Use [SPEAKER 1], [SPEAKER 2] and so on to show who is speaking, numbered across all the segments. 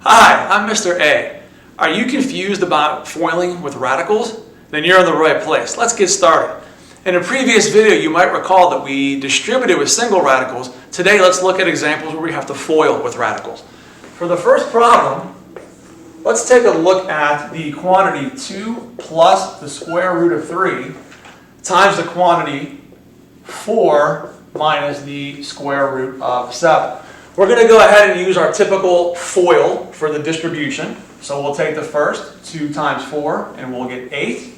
[SPEAKER 1] Hi, I'm Mr. A. Are you confused about foiling with radicals? Then you're in the right place. Let's get started. In a previous video, you might recall that we distributed with single radicals. Today, let's look at examples where we have to foil with radicals. For the first problem, let's take a look at the quantity 2 plus the square root of 3 times the quantity 4 minus the square root of 7. We're going to go ahead and use our typical FOIL for the distribution. So we'll take the first, 2 times 4, and we'll get 8.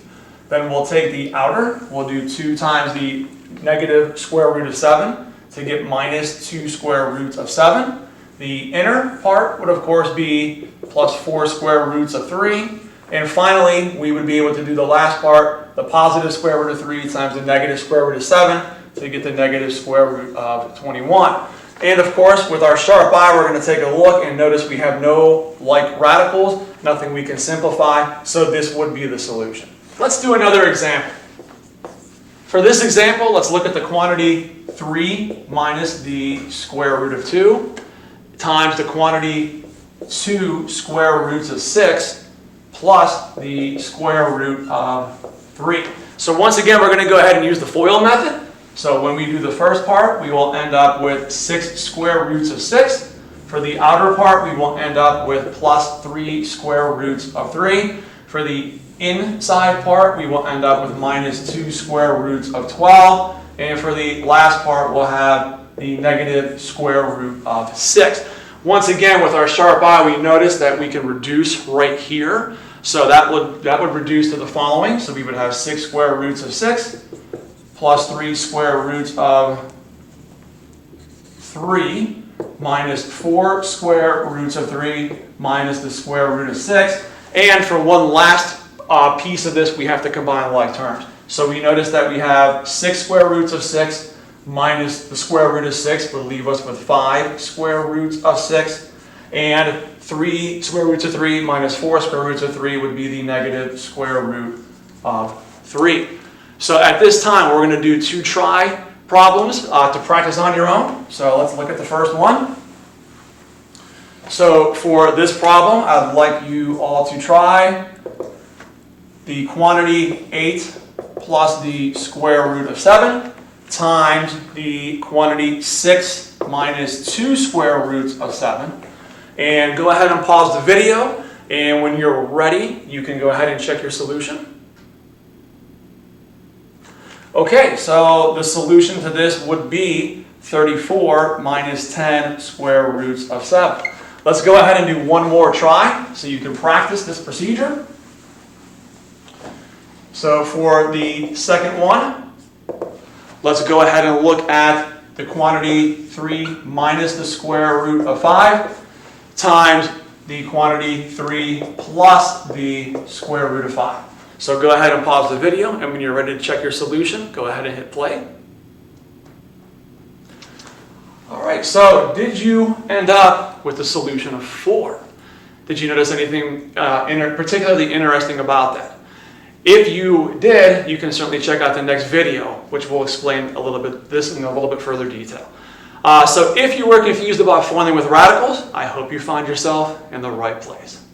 [SPEAKER 1] Then we'll take the outer, we'll do 2 times the negative square root of 7 to get minus 2 square roots of 7. The inner part would of course be plus 4 square roots of 3. And finally, we would be able to do the last part, the positive square root of 3 times the negative square root of 7 to get the negative square root of 21. And of course, with our sharp eye, we're going to take a look and notice we have no like radicals, nothing we can simplify, so this would be the solution. Let's do another example. For this example, let's look at the quantity 3 minus the square root of 2 times the quantity 2 square roots of 6 plus the square root of 3. So once again, we're going to go ahead and use the FOIL method. So when we do the first part, we will end up with 6 square roots of 6. For the outer part, we will end up with plus 3 square roots of 3. For the inside part, we will end up with minus 2 square roots of 12. And for the last part, we'll have the negative square root of 6. Once again, with our sharp eye, we notice that we can reduce right here. So that would reduce to the following. So we would have 6 square roots of 6 plus 3 square roots of 3 minus 4 square roots of 3 minus the square root of 6. And for one last piece of this, we have to combine like terms. So we notice that we have 6 square roots of 6 minus the square root of 6 will leave us with 5 square roots of 6. And 3 square roots of 3 minus 4 square roots of 3 would be the negative square root of 3. So at this time, we're going to do 2 try problems to practice on your own. So let's look at the first one. So for this problem, I'd like you all to try the quantity 8 plus the square root of 7 times the quantity 6 minus 2 square roots of 7. And go ahead and pause the video. And when you're ready, you can go ahead and check your solution. Okay, so the solution to this would be 34 minus 10 square roots of 7. Let's go ahead and do one more try so you can practice this procedure. So for the second one, let's go ahead and look at the quantity 3 minus the square root of 5 times the quantity 3 plus the square root of 5. So go ahead and pause the video, and when you're ready to check your solution, go ahead and hit play. All right, so did you end up with a solution of 4? Did you notice anything particularly interesting about that? If you did, you can certainly check out the next video, which will explain a little bit this in a little bit further detail. So if you were confused about foiling with radicals, I hope you find yourself in the right place.